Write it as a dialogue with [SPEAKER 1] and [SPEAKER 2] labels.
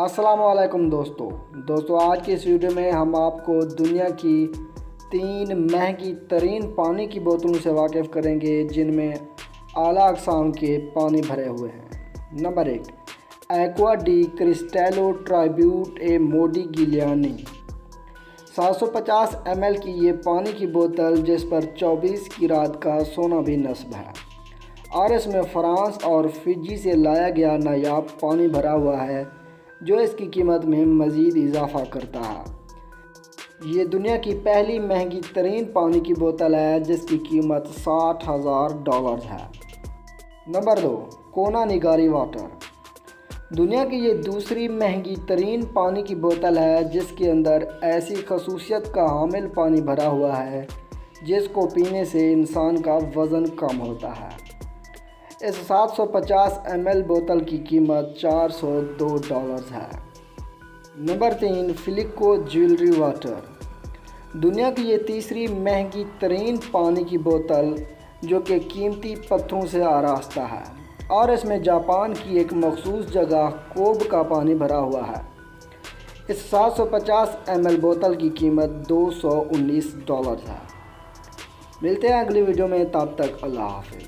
[SPEAKER 1] السلام علیکم دوستو آج کی اس ویڈیو میں ہم آپ کو دنیا کی 3 مہنگی ترین پانی کی بوتلوں سے واقف کریں گے جن میں اعلیٰ اقسام کے پانی بھرے ہوئے ہیں۔ نمبر 1، ایکوا ڈی کرسٹیلو ٹرائبیوٹ اے موڈی گلیانی 750 ml کی یہ پانی کی بوتل جس پر 24 کیرات کا سونا بھی نصب ہے اور اس میں فرانس اور فجی سے لایا گیا نایاب پانی بھرا ہوا ہے جو اس کی قیمت میں مزید اضافہ کرتا ہے۔ یہ دنیا کی پہلی مہنگی ترین پانی کی بوتل ہے جس کی قیمت $60,000 ہے۔ نمبر 2، کونا نگاری واٹر دنیا کی یہ دوسری مہنگی ترین پانی کی بوتل ہے جس کے اندر ایسی خصوصیت کا حامل پانی بھرا ہوا ہے جس کو پینے سے انسان کا وزن کم ہوتا ہے۔ اس 750 ml بوتل کی قیمت $402 ہے۔ نمبر 3، فلیکو جیولری واٹر دنیا کی یہ تیسری مہنگی ترین پانی کی بوتل جو کہ قیمتی پتھروں سے آراستہ ہے اور اس میں جاپان کی ایک مخصوص جگہ کوب کا پانی بھرا ہوا ہے۔ اس 750 ml بوتل کی قیمت $219 ہے۔ ملتے ہیں اگلی ویڈیو میں، تب تک اللہ حافظ۔